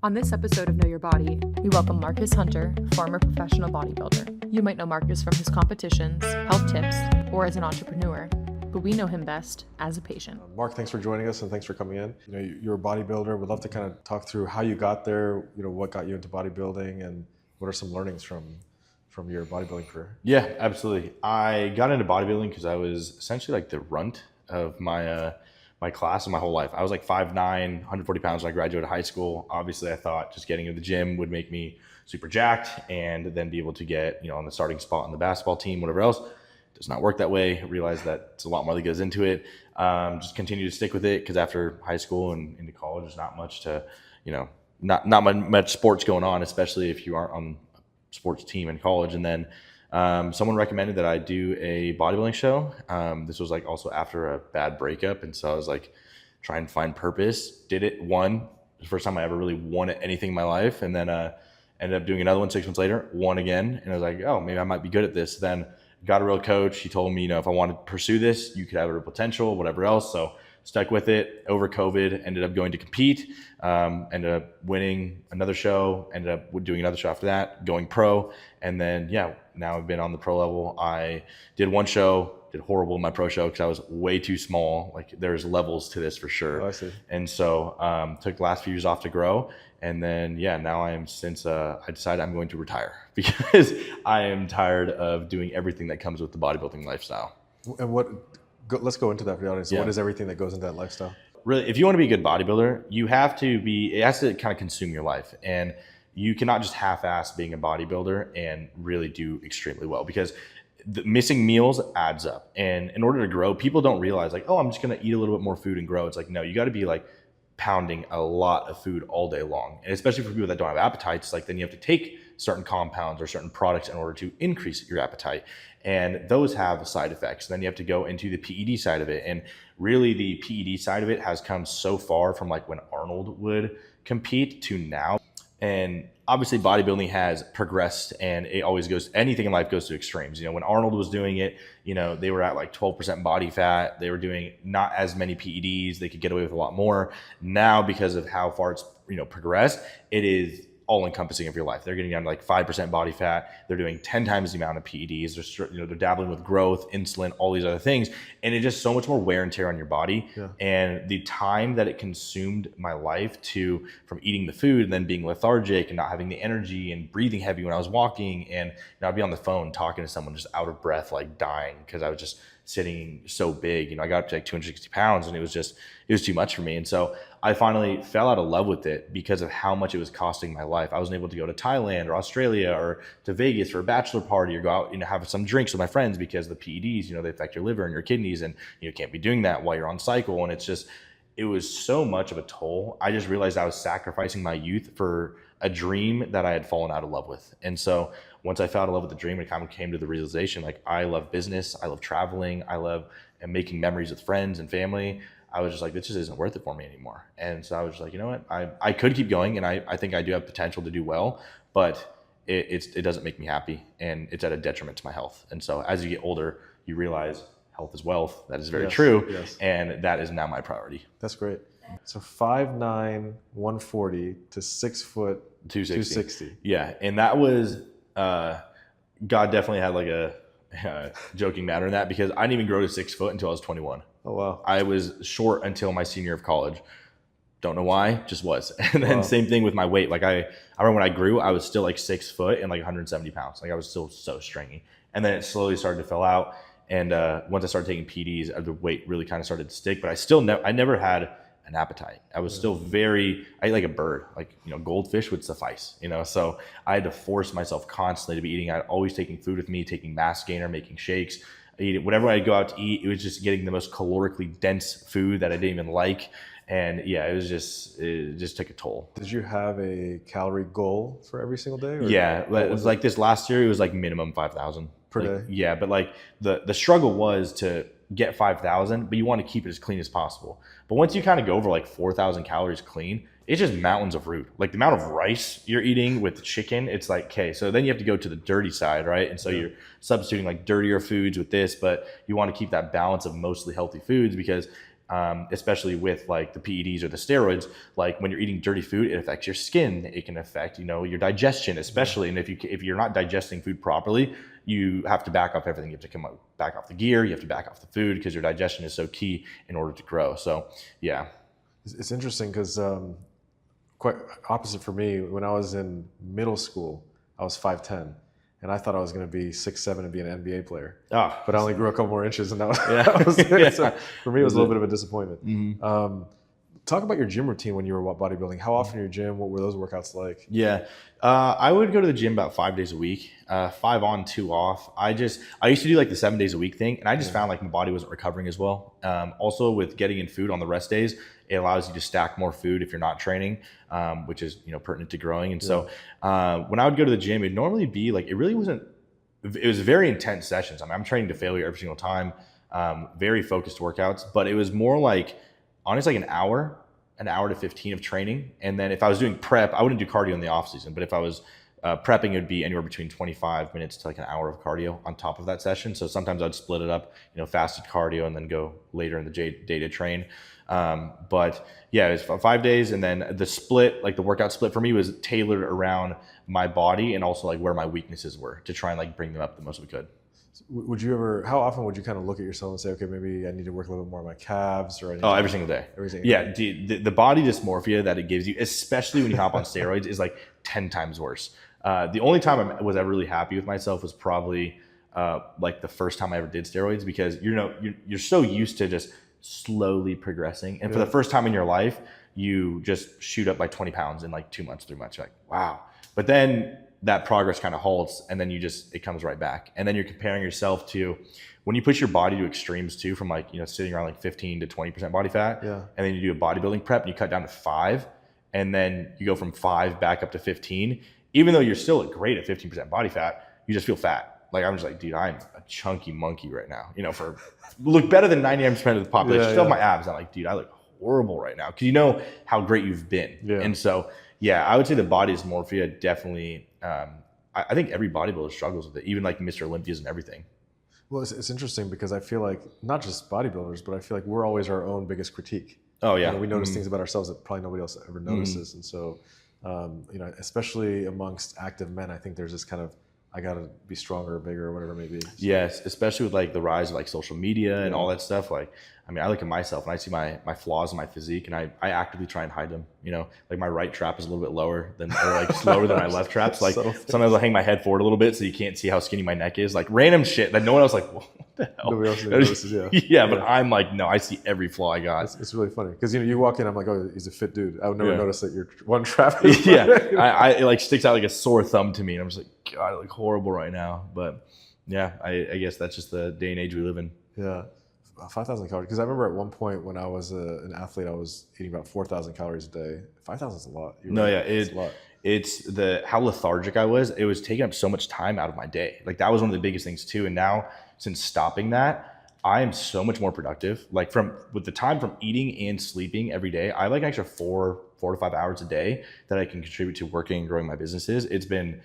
On this episode of Know Your Body, we welcome Markus Hunter, former professional bodybuilder. You might know Markus from his competitions, health tips, or as an entrepreneur, but we know him best as a patient. Mark, thanks for joining us and thanks for coming in. You're a bodybuilder. We'd love to kind of talk through how you got there, what got you into bodybuilding and what are some learnings from your bodybuilding career? Yeah, absolutely. I got into bodybuilding because I was essentially like the runt of my my class and my whole life. I was like 5'9", 140 pounds when I graduated high school. Obviously, I thought just getting into the gym would make me super jacked and then be able to get, on the starting spot on the basketball team, whatever else. It does not work that way. I realized that it's a lot more that goes into it. Just continue to stick with it because after high school and into college, there's not much to, not much sports going on, especially if you aren't on a sports team in college. And then someone recommended that I do a bodybuilding show. This was like also after a bad breakup. And so I was like trying to find purpose, did it, won. The first time I ever really won at anything in my life. And then ended up doing another one 6 months later, won again. And I was like, oh, maybe I might be good at this. Then got a real coach. He told me, if I wanted to pursue this, you could have a real potential, whatever else. So stuck with it over COVID, ended up going to compete, ended up winning another show, ended up doing another show after that, going pro. And then, now I've been on the pro level. I did one show, did horrible in my pro show because I was way too small. Like there's levels to this for sure. Oh, I see. And so took the last few years off to grow. And then, now I decided I'm going to retire because I am tired of doing everything that comes with the bodybuilding lifestyle. And let's go into that for the audience. So what is everything that goes into that lifestyle? Really, if you want to be a good bodybuilder, it has to kind of consume your life. And you cannot just half-ass being a bodybuilder and really do extremely well because the missing meals adds up. And in order to grow, people don't realize like, oh, I'm just going to eat a little bit more food and grow. It's like, no, you got to be like pounding a lot of food all day long. And especially for people that don't have appetites, like then you have to take certain compounds or certain products in order to increase your appetite. And those have side effects. Then you have to go into the PED side of it. And really the PED side of it has come so far from like when Arnold would compete to now. And obviously bodybuilding has progressed and it always anything in life goes to extremes. When Arnold was doing it, they were at like 12% body fat. They were doing not as many PEDs. They could get away with a lot more. Now, because of how far it's, progressed, it is all encompassing of your life. They're getting down to like 5% body fat. They're doing 10 times the amount of PEDs. They're dabbling with growth, insulin, all these other things. And it's just so much more wear and tear on your body. Yeah. And the time that it consumed my life from eating the food and then being lethargic and not having the energy and breathing heavy when I was walking. And I'd be on the phone talking to someone just out of breath, like dying because I was just sitting so big. I got up to like 260 pounds and it was too much for me. And so I finally fell out of love with it because of how much it was costing my life. I wasn't able to go to Thailand or Australia or to Vegas for a bachelor party or go out and have some drinks with my friends because the PEDs, they affect your liver and your kidneys and you can't be doing that while you're on cycle. And it was so much of a toll. I just realized I was sacrificing my youth for a dream that I had fallen out of love with. And so once I fell out of love with the dream, it kind of came to the realization, like I love business, I love traveling, I love making memories with friends and family. I was just like, this just isn't worth it for me anymore. And so I was just like, you know what, I could keep going and I think I do have potential to do well, but it doesn't make me happy and it's at a detriment to my health. And so as you get older, you realize health is wealth. That is very true. Yes. And that is now my priority. That's great. So 5'9", 140 to 6 foot, 260. Yeah. And that was, God definitely had like a joking matter in that because I didn't even grow to 6 foot until I was 21. Oh, wow. I was short until my senior year of college. Don't know why, just was. And then Same thing with my weight. Like I remember when I grew, I was still like 6 foot and like 170 pounds. Like I was still so stringy. And then it slowly started to fill out. And once I started taking PEDs, the weight really kind of started to stick. But I never had an appetite. I was still I ate like a bird, like, goldfish would suffice, so I had to force myself constantly to be eating. I always taking food with me, taking mass gainer, making shakes, whatever I'd go out to eat, it was just getting the most calorically dense food that I didn't even like. And it just took a toll. Did you have a calorie goal for every single day? Or it was like this last year, it was like minimum 5,000 per day. Yeah. But like the struggle was to get 5,000, but you want to keep it as clean as possible. But once you kind of go over like 4,000 calories clean, it's just mountains of root. Like the amount of rice you're eating with chicken, it's like, okay, so then you have to go to the dirty side, right? And so you're substituting like dirtier foods with this, but you want to keep that balance of mostly healthy foods because especially with like the PEDs or the steroids. Like when you're eating dirty food, it affects your skin. It can affect, your digestion, especially. And if you're not digesting food properly, you have to back off everything. You have to back off the gear. You have to back off the food because your digestion is so key in order to grow. So yeah. It's interesting because quite opposite for me. When I was in middle school, I was 5'10", and I thought I was going to be 6'7" and be an NBA player. But I only grew a couple more inches, and that was it. Yeah. So for me, it was a little bit of a disappointment. Mm-hmm. Talk about your gym routine when you were bodybuilding. How often in your gym? What were those workouts like? Yeah, I would go to the gym about 5 days a week, 5 on, 2 off. I used to do like the 7 days a week thing, and I just found like my body wasn't recovering as well. Also, with getting in food on the rest days, it allows you to stack more food if you're not training, which is pertinent to growing. And so when I would go to the gym, it'd normally be like, it was very intense sessions. I mean, I'm training to failure every single time, very focused workouts, but it was more like, honestly, like an hour to 15 of training. And then if I was doing prep, I wouldn't do cardio in the off season, but if I was prepping, it would be anywhere between 25 minutes to like an hour of cardio on top of that session. So sometimes I'd split it up, fasted cardio and then go later in the day to train. But yeah, it was 5 days. And then the split, like the workout split for me was tailored around my body and also like where my weaknesses were to try and like bring them up the most we could. How often would you kind of look at yourself and say, okay, maybe I need to work a little bit more on my calves or anything? Oh, every single day. Yeah, the body dysmorphia that it gives you, especially when you hop on steroids, is like 10 times worse. The only time I was ever really happy with myself was probably like the first time I ever did steroids, because you're so used to just slowly progressing, and for the first time in your life, you just shoot up by 20 pounds in like 2 months, 3 months. You're like, wow. But then that progress kind of halts, and then it comes right back. And then you're comparing yourself to when you push your body to extremes too, from like, sitting around like 15 to 20% body fat. Yeah. And then you do a bodybuilding prep and you cut down to 5, and then you go from 5 back up to 15. Even though you're still great at 15% body fat, you just feel fat. Like I'm just like, dude, I'm a chunky monkey right now. Look better than 99% of the population. Still have my abs. I'm like, dude, I look horrible right now, because you know how great you've been. Yeah. And so, yeah, I would say the body dysmorphia definitely. I think every bodybuilder struggles with it, even like Mr. Olympias and everything. Well, it's interesting because I feel like not just bodybuilders, but I feel like we're always our own biggest critique. Oh yeah, we notice things about ourselves that probably nobody else ever notices, and so especially amongst active men, I think there's this kind of, I gotta be stronger or bigger or whatever it may be. So. Yes, especially with like the rise of like social media and all that stuff. Like, I mean, I look at myself and I see my flaws in my physique, and I actively try and hide them. Like my right trap is a little bit lower than, or like slower than my left trap. So like sometimes I'll hang my head forward a little bit so you can't see how skinny my neck is. Like random shit that no one else like, what the hell? Nobody else notices, yeah. But I'm like, no, I see every flaw I got. It's really funny because you walk in, I'm like, oh, he's a fit dude. I would never notice that your one trap is it like sticks out like a sore thumb to me, and I'm just like, God, I look horrible right now. But yeah, I guess that's just the day and age we live in. Yeah. 5,000 calories. Because I remember at one point when I was an athlete, I was eating about 4,000 calories a day. 5,000 is a lot. It's a lot. It's how lethargic I was. It was taking up so much time out of my day. Like that was one of the biggest things too. And now since stopping that, I am so much more productive. Like with the time from eating and sleeping every day, I have like an extra 4 to 5 hours a day that I can contribute to working and growing my businesses. It's been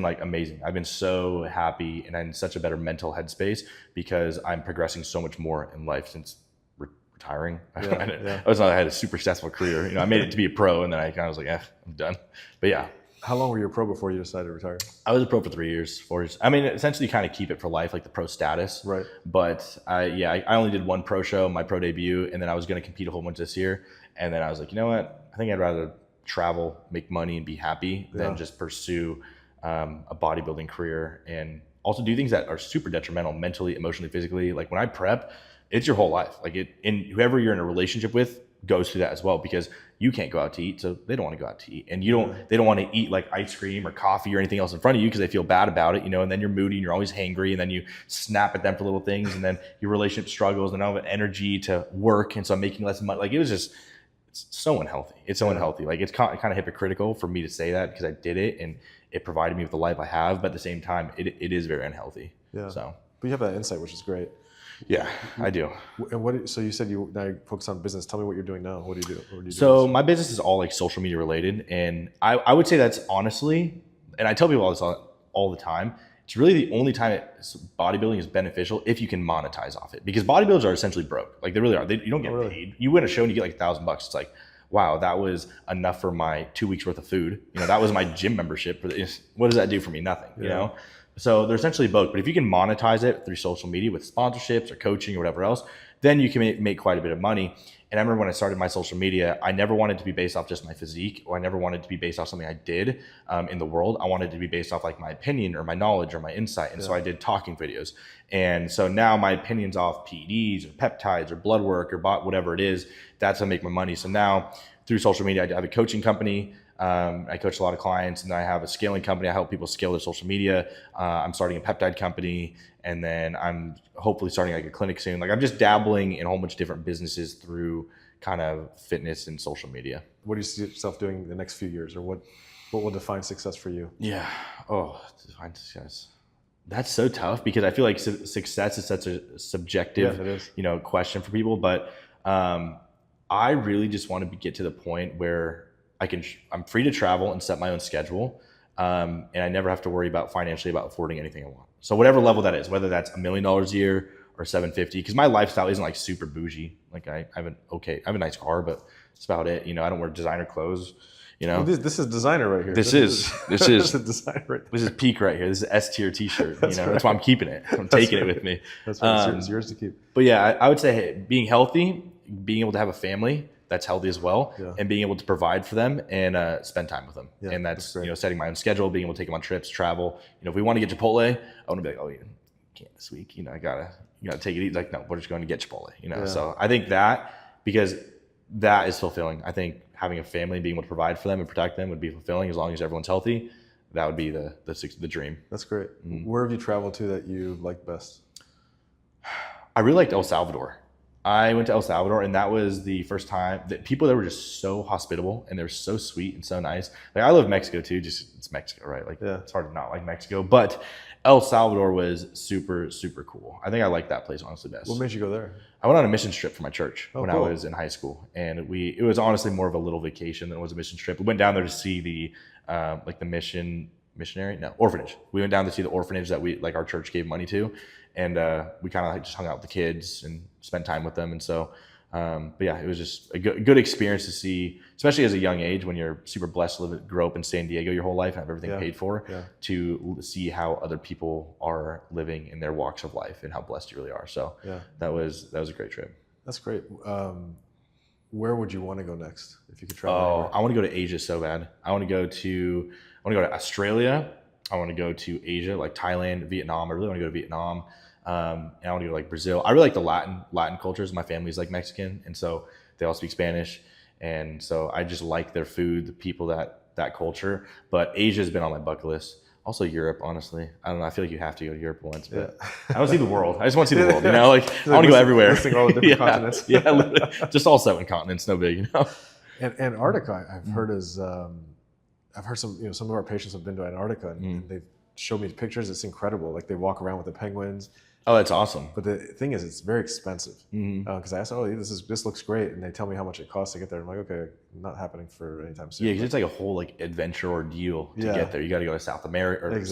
like amazing. I've been so happy, and I'm in such a better mental headspace because I'm progressing so much more in life since retiring. I had a super successful career. I made it to be a pro, and then I kind of was like, I'm done. But yeah. How long were you a pro before you decided to retire? I was a pro for 3 years, 4 years. I mean, essentially you kind of keep it for life, like the pro status. Right. But I only did one pro show, my pro debut, and then I was going to compete a whole bunch this year. And then I was like, you know what? I think I'd rather travel, make money, and be happy than just pursue a bodybuilding career, and also do things that are super detrimental mentally, emotionally, physically. Like when I prep, it's your whole life. Like and whoever you're in a relationship with goes through that as well, because you can't go out to eat, so they don't want to go out to eat, and they don't want to eat like ice cream or coffee or anything else in front of you because they feel bad about it, and then you're moody and you're always hangry, and then you snap at them for little things, and then your relationship struggles, and I don't have energy to work, and so I'm making less money. Like it's so unhealthy. It's so unhealthy. Like it's kind of hypocritical for me to say that because I did it and it provided me with the life I have, but at the same time, it is very unhealthy. Yeah. So, but you have that insight, which is great. Yeah, I do. And so you said now you focus on business. Tell me what you're doing now. What do you do? So my business is all like social media related, and I would say that's honestly, and I tell people all this all the time, it's really the only time bodybuilding is beneficial if you can monetize off it, because bodybuilders are essentially broke. Like they really are. You don't get paid. You win a show and you get like $1,000. It's like, wow, that was enough for my 2 weeks worth of food. You know, that was my gym membership. What does that do for me? Nothing, you know? So they're essentially both. But if you can monetize it through social media with sponsorships or coaching or whatever else, then you can make quite a bit of money. And I remember when I started my social media, I never wanted to be based off just my physique, or I never wanted to be based off something I did in the world. I wanted to be based off like my opinion or my knowledge or my insight. And so I did talking videos. And so now my opinion's off PEDs or peptides or blood work or whatever it is. That's how I make my money. So now through social media, I have a coaching company. I coach a lot of clients, and then I have a scaling company. I help people scale their social media. I'm starting a peptide company, and then I'm hopefully starting like a clinic soon. Like I'm just dabbling in a whole bunch of different businesses through kind of fitness and social media. What do you see yourself doing the next few years, or what will define success for you? Yeah. Oh, define success. That's so tough, because I feel like success is such a subjective, question for people. But I really just want to get to the point where I'm free to travel and set my own schedule. And I never have to worry about financially about affording anything I want. So whatever level that is, whether that's $1 million a year or 750, because my lifestyle isn't like super bougie. Like I have a nice car, but that's about it. I don't wear designer clothes. Well, this is designer right here. This is designer right there. This is peak right here. This is S tier t-shirt. That's why I'm keeping it. I'm taking it with me. That's right. It's yours to keep. But yeah, I would say, hey, being healthy, being able to have a family that's healthy as well, and being able to provide for them and spend time with them. Yeah, and that's setting my own schedule, being able to take them on trips, travel. If we want to get Chipotle, I want to be like, oh, you can't this week. You gotta take it easy. Like, no, we're just going to get Chipotle. So I think because that is fulfilling. I think having a family, being able to provide for them and protect them would be fulfilling, as long as everyone's healthy. That would be the dream. That's great. Mm-hmm. Where have you traveled to that you like best? I really liked El Salvador. I went to El Salvador, and that was the first time that people there were just so hospitable, and they were so sweet and so nice. Like I love Mexico too, just it's Mexico, right? Like it's hard to not like Mexico, but El Salvador was super, super cool. I think I liked that place honestly best. What made you go there? I went on a mission trip for my church when I was in high school, and it was honestly more of a little vacation than it was a mission trip. We went down there to see the orphanage. We went down to see the orphanage that our church gave money to. And we kind of just hung out with the kids and spent time with them. And so, but yeah, it was just a good experience to see, especially as a young age when you're super blessed to grow up in San Diego your whole life and have everything paid for, to see how other people are living in their walks of life and how blessed you really are. So that was a great trip. That's great. Where would you want to go next if you could travel anywhere? I want to go to Asia so bad. I want to go to Australia. I want to go to Asia, like Thailand, Vietnam. I really want to go to Vietnam. And I want to go to like Brazil. I really like the Latin cultures. My family's like Mexican, and so they all speak Spanish. And so I just like their food, the people, that culture. But Asia's been on my bucket list. Also Europe, honestly. I don't know. I feel like you have to go to Europe once, but I don't see the world. I just want to see the world, Like I want to go everywhere. Listing all the different continents. Just all 7 continents, no big, And Antarctica, I've heard is. I've heard some of our patients have been to Antarctica, and they've showed me pictures. It's incredible. Like they walk around with the penguins. Oh, that's awesome. But the thing is, it's very expensive. Because I asked, this looks great, and they tell me how much it costs to get there. I'm like, okay, not happening for anytime soon. Yeah, because it's like a whole like adventure ordeal to get there. You got to go to South America,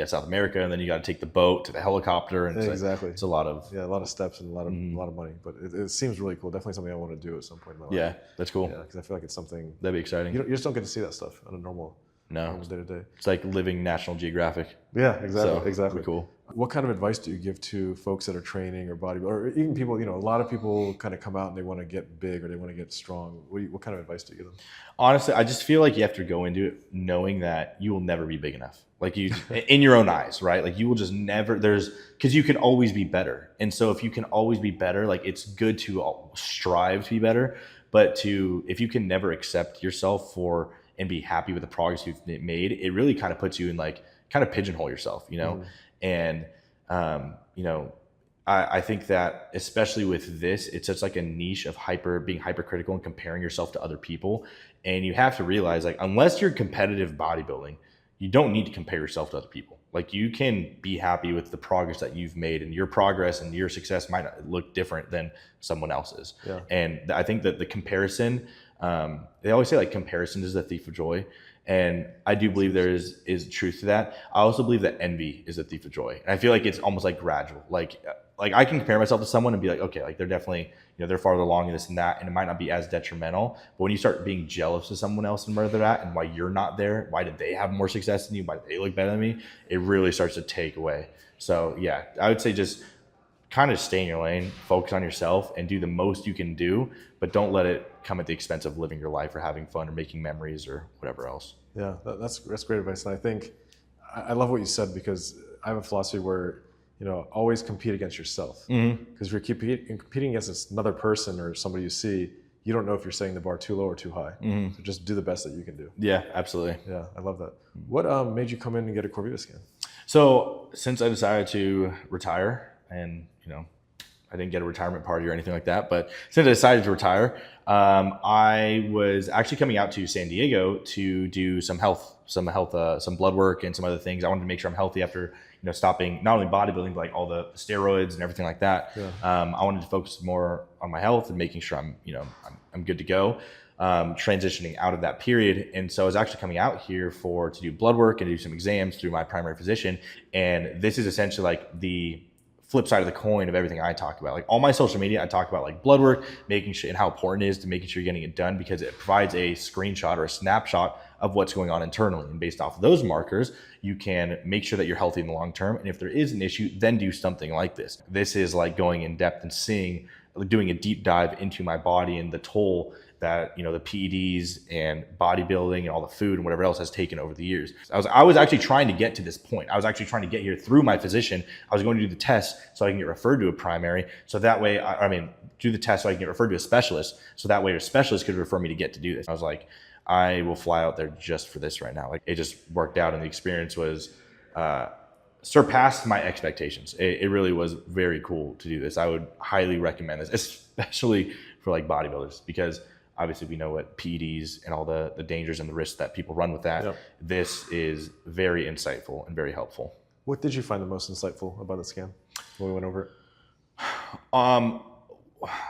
South America, and then you got to take the boat to the helicopter, and it's a lot of steps and a lot of money. But it seems really cool. Definitely something I want to do at some point in my life. Yeah, that's cool. Yeah, because I feel like it's something that'd be exciting. You just don't get to see that stuff on a normal. No, day to day. It's like living National Geographic. Yeah, exactly. Exactly. Cool. What kind of advice do you give to folks that are training or bodybuilding, or even people? A lot of people kind of come out and they want to get big or they want to get strong. What kind of advice do you give them? Honestly, I just feel like you have to go into it knowing that you will never be big enough. Like you, in your own eyes, right? Like you will just never. Because you can always be better, and so if you can always be better, like it's good to strive to be better, but if you can never accept yourself and be happy with the progress you've made, it really kind of puts you in like kind of pigeonhole yourself, And I think that especially with this, it's just like a niche of being hypercritical and comparing yourself to other people. And you have to realize, like, unless you're competitive bodybuilding, you don't need to compare yourself to other people. Like you can be happy with the progress that you've made, and your progress and your success might not look different than someone else's. Yeah. And I think that the comparison They always say like comparison is the thief of joy. And I do believe there is truth to that. I also believe that envy is a thief of joy. And I feel like it's almost like gradual. Like I can compare myself to someone and be like, okay, like they're definitely, they're farther along in this and that, and it might not be as detrimental. But when you start being jealous of someone else and where they're at and why you're not there, why did they have more success than you? Why do they look better than me? It really starts to take away. So yeah, I would say just kind of stay in your lane, focus on yourself, and do the most you can do, but don't let it come at the expense of living your life or having fun or making memories or whatever else. Yeah, that's great advice. And I think I love what you said, because I have a philosophy where, always compete against yourself. Because if you're competing against another person or somebody you see, you don't know if you're setting the bar too low or too high. So just do the best that you can do. Yeah, absolutely. Yeah, I love that. What made you come in and get a CoreViva scan? So since I decided to retire, and I didn't get a retirement party or anything like that, but since I decided to retire, I was actually coming out to San Diego to do some blood work and some other things. I wanted to make sure I'm healthy after stopping not only bodybuilding, but like all the steroids and everything like that. Yeah. I wanted to focus more on my health and making sure I'm good to go. Transitioning out of that period. And so I was actually coming out here to do blood work and do some exams through my primary physician. And this is essentially like the flip side of the coin of everything I talk about. Like all my social media, I talk about like blood work, making sure, and how important it is to making sure you're getting it done, because it provides a screenshot or a snapshot of what's going on internally. And based off of those markers, you can make sure that you're healthy in the long term. And if there is an issue, then do something like this. This is like going in depth and doing a deep dive into my body and the toll that the PEDs and bodybuilding and all the food and whatever else has taken over the years. I was actually trying to get to this point. I was actually trying to get here through my physician. I was going to do the test so I can get referred to a primary. So that way, do the test so I can get referred to a specialist. So that way a specialist could refer me to get to do this. I was like, I will fly out there just for this right now. Like it just worked out, and the experience was surpassed my expectations. It really was very cool to do this. I would highly recommend this, especially for like bodybuilders, because obviously we know what PEDs and all the dangers and the risks that people run with that. Yep. This is very insightful and very helpful. What did you find the most insightful about the scan when we went over it?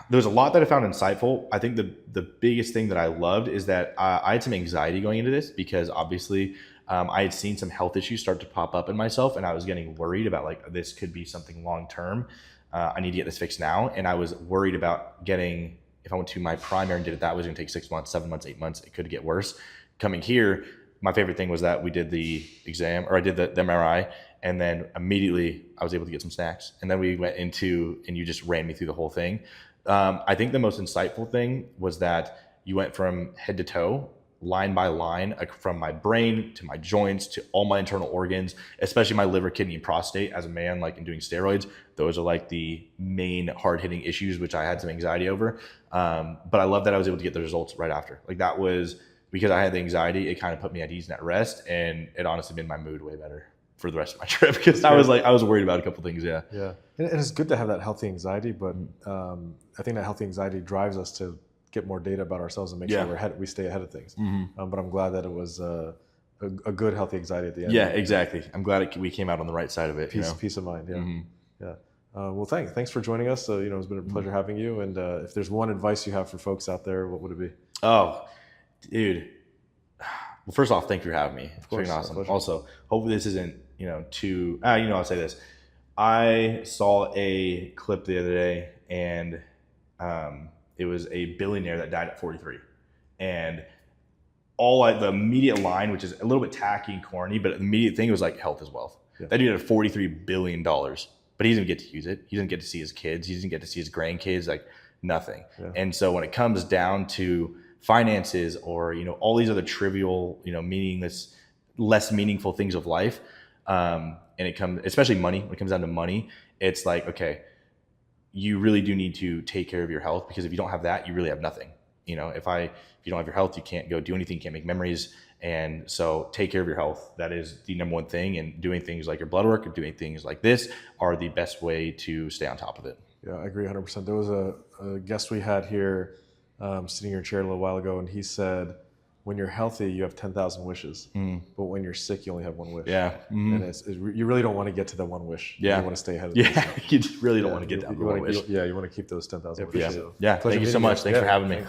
There was a lot that I found insightful. I think the biggest thing that I loved is that I had some anxiety going into this, because obviously I had seen some health issues start to pop up in myself, and I was getting worried about like, this could be something long-term. I need to get this fixed now. And I was worried about if I went to my primary and did it, that was going to take 6 months, 7 months, 8 months. It could get worse. Coming here, my favorite thing was that we did the exam, or I did the MRI, and then immediately I was able to get some snacks. And then we went into, and you just ran me through the whole thing. I think the most insightful thing was that you went from head to toe, line by line, from my brain to my joints to all my internal organs, especially my liver, kidney, and prostate. As a man, like in doing steroids, those are like the main hard-hitting issues, which I had some anxiety over. But I love that I was able to get the results right after. Like that was because I had the anxiety. It kind of put me at ease and at rest, and it honestly made my mood way better for the rest of my trip, because I was worried about a couple things. Yeah. And it's good to have that healthy anxiety, but I think that healthy anxiety drives us to get more data about ourselves and make sure we stay ahead of things. But I'm glad that it was a good, healthy anxiety at the end. Yeah, exactly. I'm glad we came out on the right side of it. Peace of mind. Yeah. Well, thanks for joining us. It's been a pleasure having you. And if there's one advice you have for folks out there, what would it be? Oh, dude. Well, first off, thank you for having me. It's been awesome. Also, hopefully this isn't too. I'll say this. I saw a clip the other day, and it was a billionaire that died at 43, and the immediate line, which is a little bit tacky and corny, but the immediate thing was like, health is wealth. Yeah. That dude had $43 billion, but he didn't get to use it. He didn't get to see his kids. He didn't get to see his grandkids, like nothing. Yeah. And so when it comes down to finances or, all these other trivial, meaningless, less meaningful things of life, and it comes, especially money, when it comes down to money, it's like, okay, you really do need to take care of your health, because if you don't have that, you really have nothing. If you don't have your health, you can't go do anything, you can't make memories. And so take care of your health. That is the number one thing. And doing things like your blood work or doing things like this are the best way to stay on top of it. Yeah, I agree 100%. There was a guest we had here sitting in your chair a little while ago, and he said, when you're healthy, you have 10,000 wishes, but when you're sick, you only have one wish. Yeah. And you really don't want to get to that one wish. Yeah. You want to stay ahead of it. Yeah, you just really don't want to get to that one wish. You want to keep those 10,000 wishes. Yeah, thank you so much. Thanks for having me.